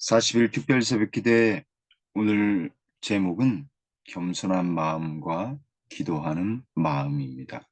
40일 특별 새벽기도의 오늘 제목은 겸손한 마음과 기도하는 마음입니다.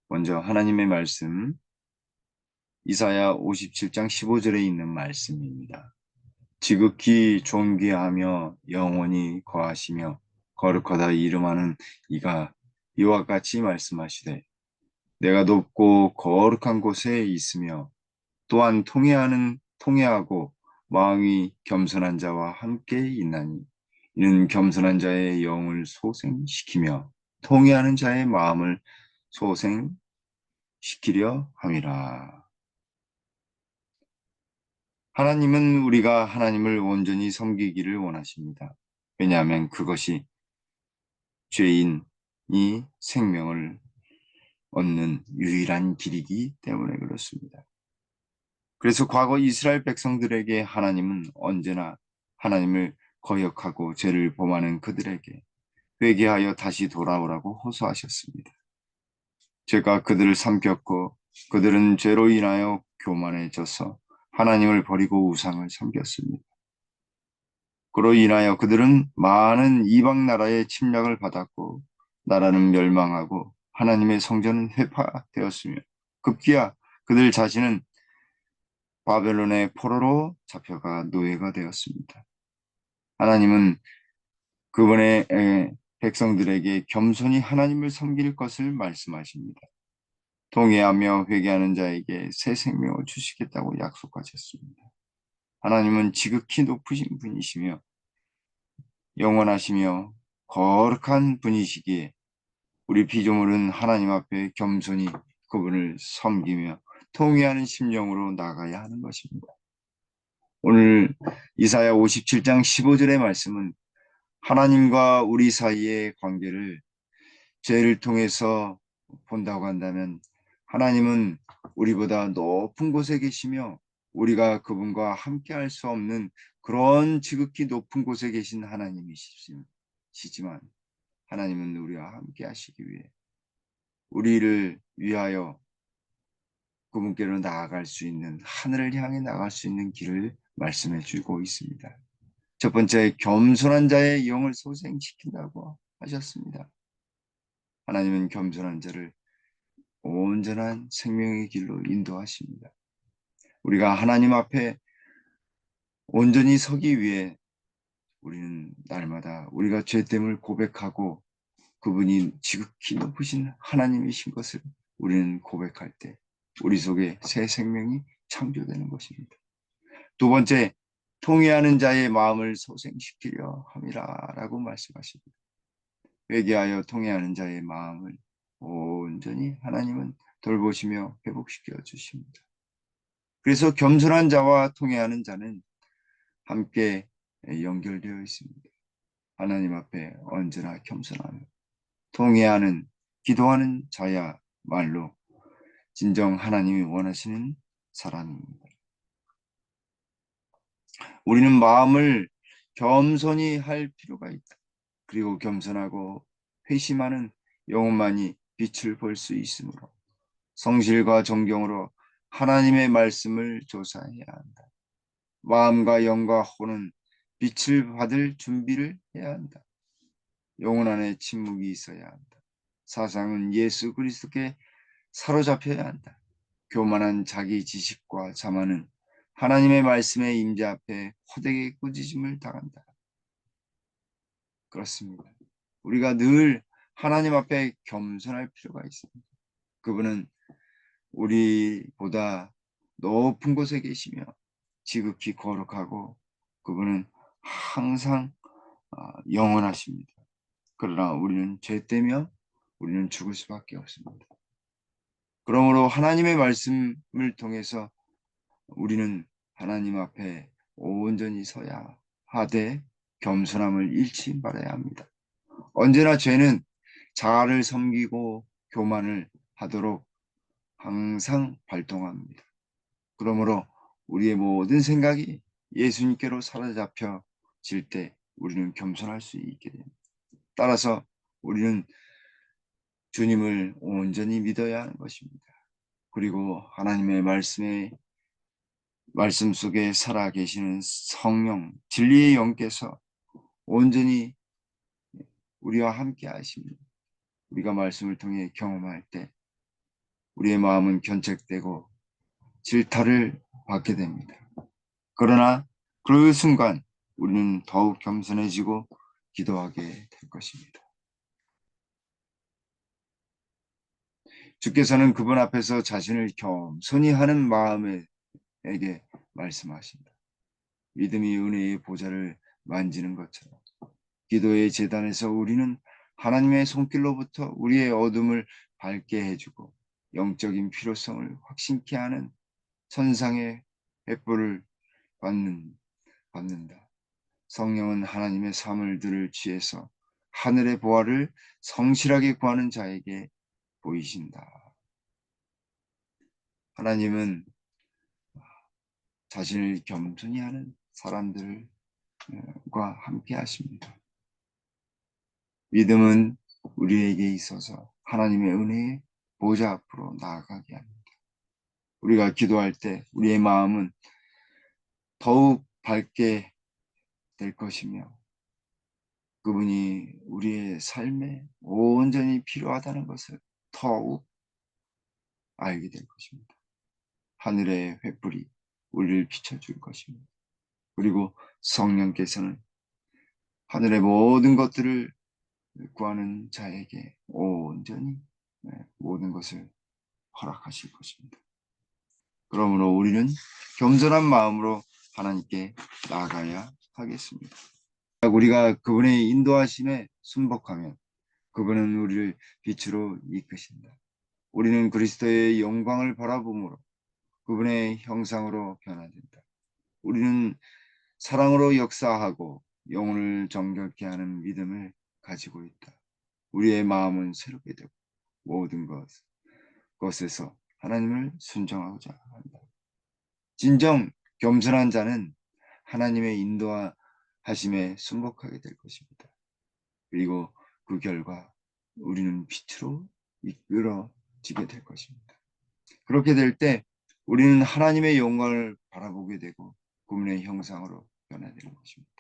먼저 하나님의 말씀 이사야 57장 15절에 있는 말씀입니다. 지극히 존귀하며 영원히 거하시며 거룩하다 이름하는 이가 이와 같이 말씀하시되 내가 높고 거룩한 곳에 있으며 또한 통회하고 마음이 겸손한 자와 함께 있나니 이는 겸손한 자의 영을 소생시키며 통회하는 자의 마음을 소생시키려 함이라. 하나님은 우리가 하나님을 온전히 섬기기를 원하십니다. 왜냐하면 그것이 죄인이 생명을 얻는 유일한 길이기 때문에 그렇습니다. 그래서 과거 이스라엘 백성들에게 하나님은 언제나 하나님을 거역하고 죄를 범하는 그들에게 회개하여 다시 돌아오라고 호소하셨습니다. 죄가 그들을 삼켰고 그들은 죄로 인하여 교만해져서 하나님을 버리고 우상을 섬겼습니다. 그로 인하여 그들은 많은 이방 나라의 침략을 받았고 나라는 멸망하고 하나님의 성전은 회파되었으며 급기야 그들 자신은 바벨론의 포로로 잡혀가 노예가 되었습니다. 하나님은 그분의 백성들에게 겸손히 하나님을 섬길 것을 말씀하십니다. 통회하며 회개하는 자에게 새 생명을 주시겠다고 약속하셨습니다. 하나님은 지극히 높으신 분이시며 영원하시며 거룩한 분이시기에 우리 피조물은 하나님 앞에 겸손히 그분을 섬기며 통회하는 심령으로 나가야 하는 것입니다. 오늘 이사야 57장 15절의 말씀은 하나님과 우리 사이의 관계를 죄를 통해서 본다고 한다면 하나님은 우리보다 높은 곳에 계시며 우리가 그분과 함께 할 수 없는 그런 지극히 높은 곳에 계신 하나님이시지만 하나님은 우리와 함께 하시기 위해 우리를 위하여 그분께로 나아갈 수 있는 하늘을 향해 나갈 수 있는 길을 말씀해 주고 있습니다. 첫 번째, 겸손한 자의 영을 소생시킨다고 하셨습니다. 하나님은 겸손한 자를 온전한 생명의 길로 인도하십니다. 우리가 하나님 앞에 온전히 서기 위해 우리는 날마다 우리가 죄됨을 고백하고 그분이 지극히 높으신 하나님이신 것을 우리는 고백할 때 우리 속에 새 생명이 창조되는 것입니다. 두 번째, 통회하는 자의 마음을 소생시키려 함이라라고 말씀하십니다. 회개하여 통회하는 자의 마음을 온전히 하나님은 돌보시며 회복시켜 주십니다. 그래서 겸손한 자와 통회하는 자는 함께 연결되어 있습니다. 하나님 앞에 언제나 겸손하며 통회하는 기도하는 자야말로 진정 하나님이 원하시는 사람입니다. 우리는 마음을 겸손히 할 필요가 있다. 그리고 겸손하고 회심하는 영혼만이 빛을 볼 수 있으므로 성실과 정경으로 하나님의 말씀을 조사해야 한다. 마음과 영과 혼은 빛을 받을 준비를 해야 한다. 영혼 안에 침묵이 있어야 한다. 사상은 예수 그리스도께 사로잡혀야 한다. 교만한 자기 지식과 자만은 하나님의 말씀의 임재 앞에 호되게 꾸짖음을 당한다. 그렇습니다. 우리가 늘 하나님 앞에 겸손할 필요가 있습니다. 그분은 우리보다 높은 곳에 계시며 지극히 거룩하고 그분은 항상 영원하십니다. 그러나 우리는 죄 때문에 우리는 죽을 수밖에 없습니다. 그러므로 하나님의 말씀을 통해서 우리는 하나님 앞에 온전히 서야 하되 겸손함을 잃지 말아야 합니다. 언제나 죄는 자아를 섬기고 교만을 하도록 항상 발동합니다. 그러므로 우리의 모든 생각이 예수님께로 사로잡혀질 때 우리는 겸손할 수 있게 됩니다. 따라서 우리는 주님을 온전히 믿어야 하는 것입니다. 그리고 하나님의 말씀에 말씀 속에 살아 계시는 성령, 진리의 영께서 온전히 우리와 함께 하십니다. 우리가 말씀을 통해 경험할 때 우리의 마음은 견책되고 질타를 받게 됩니다. 그러나 그 순간 우리는 더욱 겸손해지고 기도하게 될 것입니다. 주께서는 그분 앞에서 자신을 겸손히 하는 마음에게 말씀하신다. 믿음이 은혜의 보좌를 만지는 것처럼 기도의 제단에서 우리는 하나님의 손길로부터 우리의 어둠을 밝게 해주고 영적인 필요성을 확신케 하는 천상의 횃불을 받는다. 성령은 하나님의 사물들을 취해서 하늘의 보화를 성실하게 구하는 자에게 보이신다. 하나님은 자신을 겸손히 하는 사람들과 함께 하십니다. 믿음은 우리에게 있어서 하나님의 은혜의 보좌 앞으로 나아가게 합니다. 우리가 기도할 때 우리의 마음은 더욱 밝게 될 것이며 그분이 우리의 삶에 온전히 필요하다는 것을 더욱 알게 될 것입니다. 하늘의 횃불이 우리를 비춰줄 것입니다. 그리고 성령께서는 하늘의 모든 것들을 구하는 자에게 온전히 모든 것을 허락하실 것입니다. 그러므로 우리는 겸손한 마음으로 하나님께 나아가야 하겠습니다. 우리가 그분의 인도하심에 순복하면 그분은 우리를 빛으로 이끄신다. 우리는 그리스도의 영광을 바라보므로 그분의 형상으로 변화된다. 우리는 사랑으로 역사하고 영혼을 정결케 하는 믿음을 가지고 있다. 우리의 마음은 새롭게 되고 모든 것에서 하나님을 순종하고자 한다. 진정 겸손한 자는 하나님의 인도하심에 순복하게 될 것입니다. 그리고 그 결과 우리는 빛으로 이끌어지게 될 것입니다. 그렇게 될 때 우리는 하나님의 영광을 바라보게 되고 그분의 형상으로 변화되는 것입니다.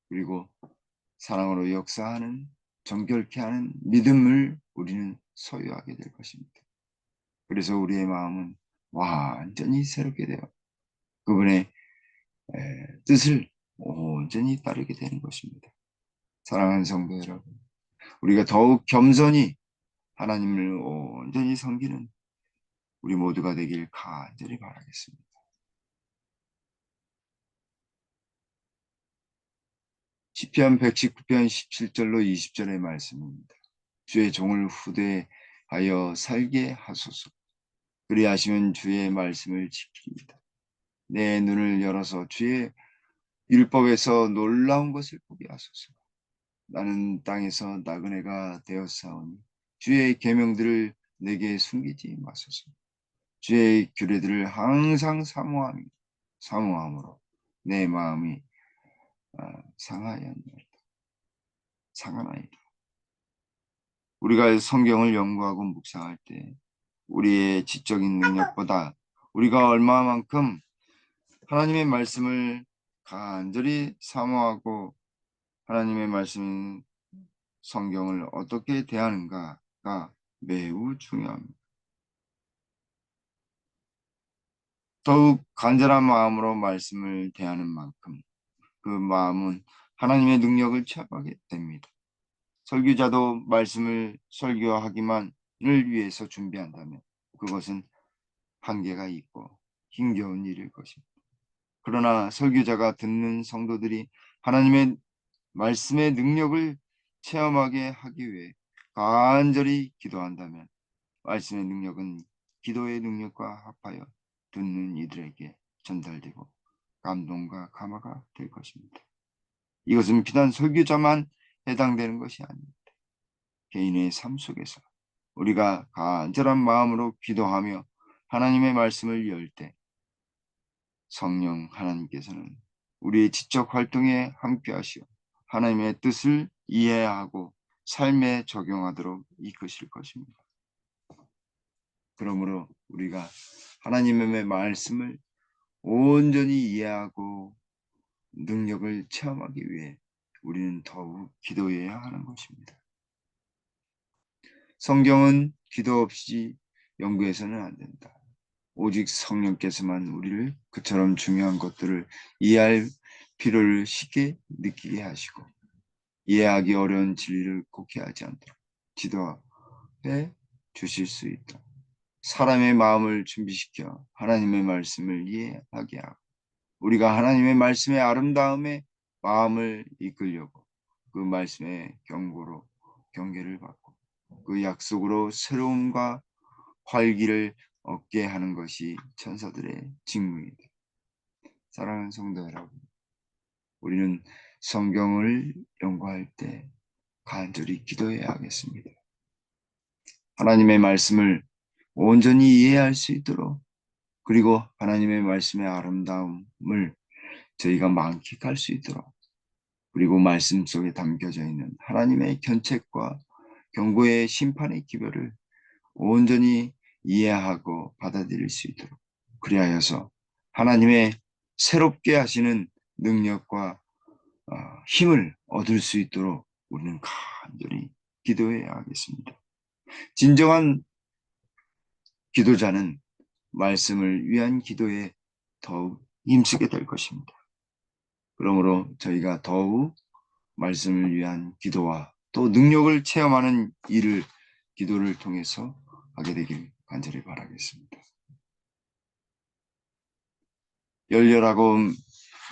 그리고 사랑으로 역사하는 정결케 하는 믿음을 우리는 소유하게 될 것입니다. 그래서 우리의 마음은 완전히 새롭게 되어 그분의 뜻을 온전히 따르게 되는 것입니다. 사랑하는 성도 여러분, 우리가 더욱 겸손히 하나님을 온전히 섬기는 우리 모두가 되길 간절히 바라겠습니다. 시편 119편 17절로 20절의 말씀입니다. 주의 종을 후대하여 살게 하소서. 그리하시면 주의 말씀을 지킵니다. 내 눈을 열어서 주의 율법에서 놀라운 것을 보게 하소서. 나는 땅에서 나그네가 되었사오니 주의 계명들을 내게 숨기지 마소서. 주의 규례들을 항상 사모함으로 내 마음이 상하나이다. 우리가 성경을 연구하고 묵상할 때 우리의 지적인 능력보다 우리가 얼마만큼 하나님의 말씀을 간절히 사모하고 하나님의 말씀 성경을 어떻게 대하는가가 매우 중요합니다. 더욱 간절한 마음으로 말씀을 대하는 만큼 그 마음은 하나님의 능력을 체험하게 됩니다. 설교자도 말씀을 설교하기만을 위해서 준비한다면 그것은 한계가 있고 힘겨운 일일 것입니다. 그러나 설교자가 듣는 성도들이 하나님의 말씀의 능력을 체험하게 하기 위해 간절히 기도한다면 말씀의 능력은 기도의 능력과 합하여 듣는 이들에게 전달되고 감동과 감화가 될 것입니다. 이것은 비단 설교자만 해당되는 것이 아닙니다. 개인의 삶 속에서 우리가 간절한 마음으로 기도하며 하나님의 말씀을 열 때 성령 하나님께서는 우리의 지적 활동에 함께하시어 하나님의 뜻을 이해하고 삶에 적용하도록 이끄실 것입니다. 그러므로 우리가 하나님의 말씀을 온전히 이해하고 능력을 체험하기 위해 우리는 더욱 기도해야 하는 것입니다. 성경은 기도 없이 연구해서는 안 된다. 오직 성령께서만 우리를 그처럼 중요한 것들을 이해할 필요를 쉽게 느끼게 하시고 이해하기 어려운 진리를 곡해하지 않도록 지도해 주실 수 있다. 사람의 마음을 준비시켜 하나님의 말씀을 이해하게 하고 우리가 하나님의 말씀의 아름다움에 마음을 이끌려고 그 말씀의 경고로 경계를 받고 그 약속으로 새로움과 활기를 얻게 하는 것이 천사들의 직무이다. 사랑하는 성도 여러분, 우리는 성경을 연구할 때 간절히 기도해야 하겠습니다. 하나님의 말씀을 온전히 이해할 수 있도록 그리고 하나님의 말씀의 아름다움을 저희가 만끽할 수 있도록 그리고 말씀 속에 담겨져 있는 하나님의 견책과 경고의 심판의 기별을 온전히 이해하고 받아들일 수 있도록 그리하여서 하나님의 새롭게 하시는 능력과 힘을 얻을 수 있도록 우리는 간절히 기도해야 하겠습니다. 진정한 기도자는 말씀을 위한 기도에 더욱 힘쓰게 될 것입니다. 그러므로 저희가 더욱 말씀을 위한 기도와 또 능력을 체험하는 일을 기도를 통해서 하게 되길 간절히 바라겠습니다. 열렬하고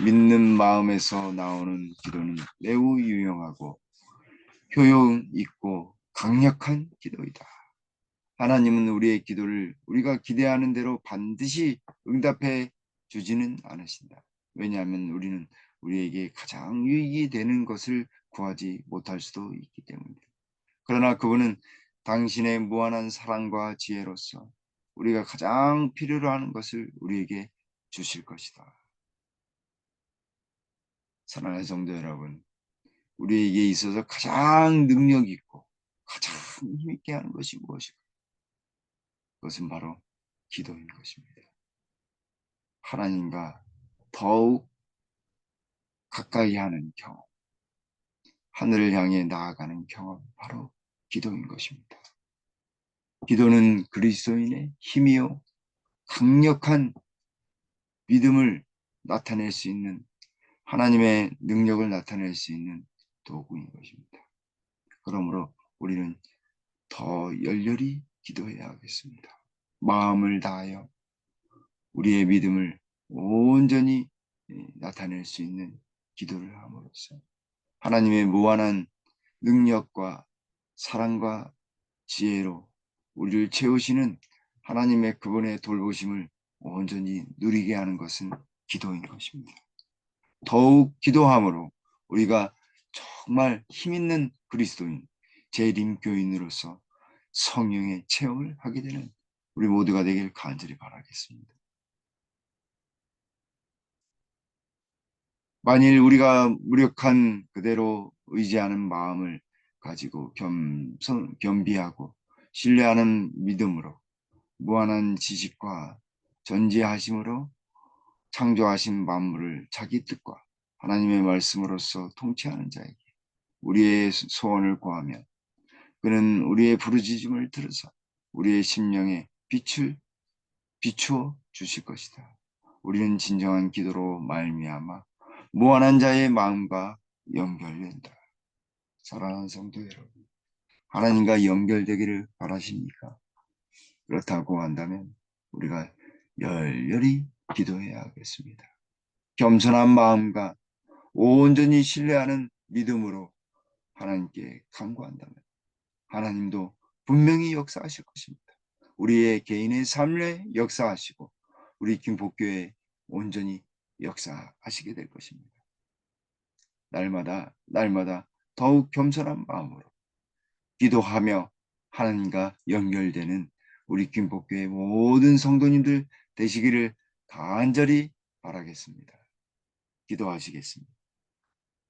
믿는 마음에서 나오는 기도는 매우 유용하고 효용 있고 강력한 기도이다. 하나님은 우리의 기도를 우리가 기대하는 대로 반드시 응답해 주지는 않으신다. 왜냐하면 우리는 우리에게 가장 유익이 되는 것을 구하지 못할 수도 있기 때문입니다. 그러나 그분은 당신의 무한한 사랑과 지혜로서 우리가 가장 필요로 하는 것을 우리에게 주실 것이다. 사랑하는 성도 여러분, 우리에게 있어서 가장 능력 있고 가장 힘있게 하는 것이 무엇일까? 그것은 바로 기도인 것입니다. 하나님과 더욱 가까이 하는 경험, 하늘을 향해 나아가는 경험, 바로 기도인 것입니다. 기도는 그리스도인의 힘이요, 강력한 믿음을 나타낼 수 있는 하나님의 능력을 나타낼 수 있는 도구인 것입니다. 그러므로 우리는 더 열렬히 기도해야 하겠습니다. 마음을 다하여 우리의 믿음을 온전히 나타낼 수 있는 기도를 함으로써 하나님의 무한한 능력과 사랑과 지혜로 우리를 채우시는 하나님의 그분의 돌보심을 온전히 누리게 하는 것은 기도인 것입니다. 더욱 기도함으로 우리가 정말 힘있는 그리스도인, 재림교인으로서 성령의 체험을 하게 되는 우리 모두가 되길 간절히 바라겠습니다. 만일 우리가 무력한 그대로 의지하는 마음을 가지고 겸비하고 신뢰하는 믿음으로 무한한 지식과 전지하심으로 창조하신 만물을 자기 뜻과 하나님의 말씀으로서 통치하는 자에게 우리의 소원을 구하면 그는 우리의 부르짖음을 들으사 우리의 심령에 빛을 비추어 주실 것이다. 우리는 진정한 기도로 말미암아 무한한 자의 마음과 연결된다. 사랑하는 성도 여러분, 하나님과 연결되기를 바라십니까? 그렇다고 한다면 우리가 열렬히 기도해야 하겠습니다. 겸손한 마음과 온전히 신뢰하는 믿음으로 하나님께 간구한다면 하나님도 분명히 역사하실 것입니다. 우리의 개인의 삶에 역사하시고 우리 김복교에 온전히 역사하시게 될 것입니다. 날마다 더욱 겸손한 마음으로 기도하며 하나님과 연결되는 우리 김복교의 모든 성도님들 되시기를 간절히 바라겠습니다. 기도하시겠습니다.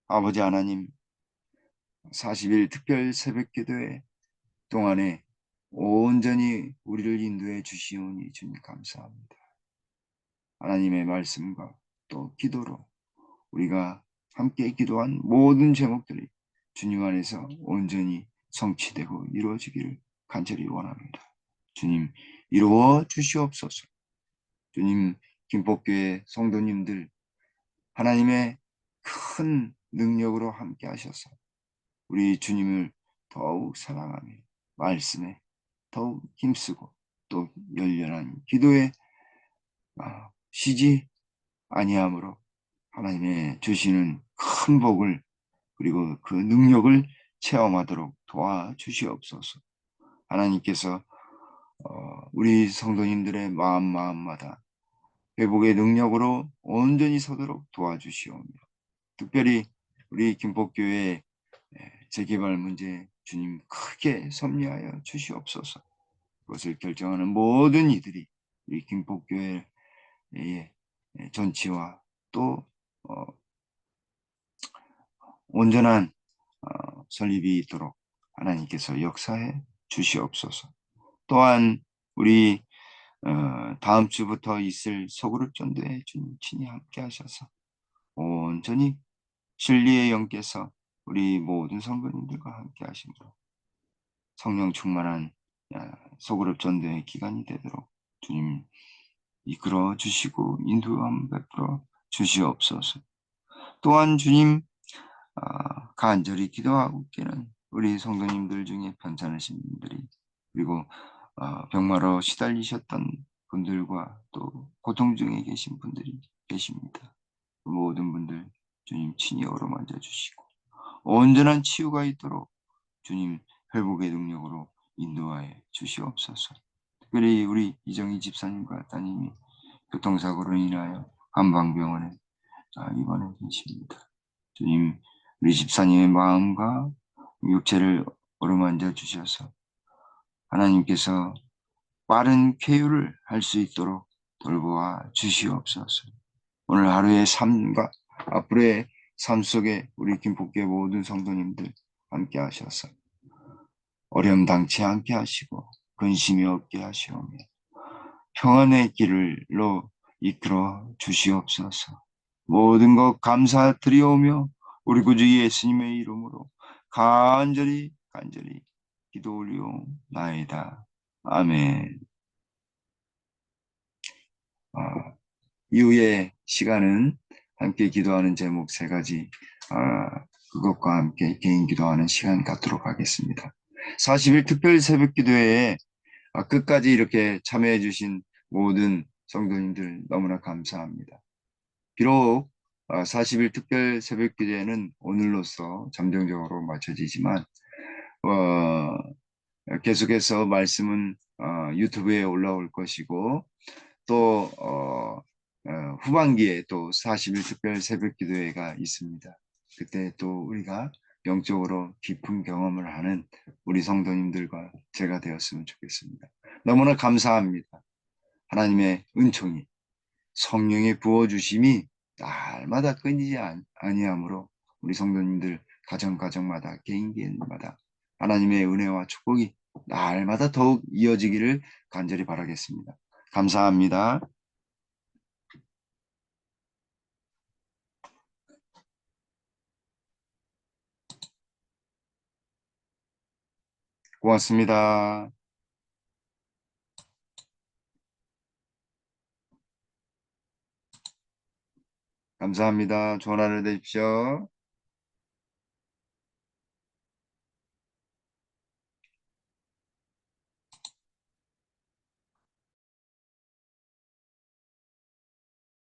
아버지 하나님, 40일 특별 새벽기도회 동안에 온전히 우리를 인도해 주시오니 주님 감사합니다. 하나님의 말씀과 또 기도로 우리가 함께 기도한 모든 제목들이 주님 안에서 온전히 성취되고 이루어지기를 간절히 원합니다. 주님 이루어 주시옵소서. 주님 김포교회 성도님들 하나님의 큰 능력으로 함께 하셔서 우리 주님을 더욱 사랑하며 말씀에 더욱 힘쓰고 또 열렬한 기도에 쉬지 아니함으로 하나님의 주시는 큰 복을 그리고 그 능력을 체험하도록 도와주시옵소서. 하나님께서 우리 성도님들의 마음마다 회복의 능력으로 온전히 서도록 도와주시오며 특별히 우리 김포교회 재개발 문제 주님 크게 섭리하여 주시옵소서. 그것을 결정하는 모든 이들이 우리 김포교회의 전치와 또 온전한 설립이 있도록 하나님께서 역사해 주시옵소서. 또한 우리 다음 주부터 있을 소그룹 전도에 주님 친히 함께 하셔서 온전히 진리의 영께서 우리 모든 성도님들과 함께 하심으로 성령 충만한 소그룹 전도의 기간이 되도록 주님 이끌어 주시고 인도함 베풀어 주시옵소서. 또한 주님 간절히 기도하고 있는 우리 성도님들 중에 편찮으신 분들이 그리고 병마로 시달리셨던 분들과 또 고통 중에 계신 분들이 계십니다. 그 모든 분들 주님 친히 어루만져 주시고 온전한 치유가 있도록 주님 회복의 능력으로 인도하여 주시옵소서. 특별히 우리 이정희 집사님과 따님이 교통사고로 인하여 한방병원에 입원해 계십니다. 주님 우리 집사님의 마음과 육체를 어루만져 주셔서 하나님께서 빠른 쾌유를 할 수 있도록 돌보아 주시옵소서. 오늘 하루의 삶과 앞으로의 삶 속에 우리 김포교회 모든 성도님들 함께 하셔서 어려움 당치 않게 하시고 근심이 없게 하시오며 평안의 길로 이끌어 주시옵소서. 모든 것 감사드리오며 우리 구주 예수님의 이름으로 간절히 기도 올리옵나이다. 아멘. 이후의 시간은 함께 기도하는 제목 3가지 그것과 함께 개인 기도하는 시간 갖도록 하겠습니다. 40일 특별 새벽 기도회에 끝까지 이렇게 참여해 주신 모든 성도님들 너무나 감사합니다. 비록 40일 특별 새벽 기도회는 오늘로써 잠정적으로 마쳐지지만 계속해서 말씀은 유튜브에 올라올 것이고 또 후반기에 또 40일 특별 새벽 기도회가 있습니다. 그때 또 우리가 영적으로 깊은 경험을 하는 우리 성도님들과 제가 되었으면 좋겠습니다. 너무나 감사합니다. 하나님의 은총이 성령의 부어주심이 날마다 끊이지 아니하므로 우리 성도님들 가정마다 개인마다 하나님의 은혜와 축복이 날마다 더욱 이어지기를 간절히 바라겠습니다. 감사합니다. 고맙습니다. 감사합니다. 좋은 하루 되십시오.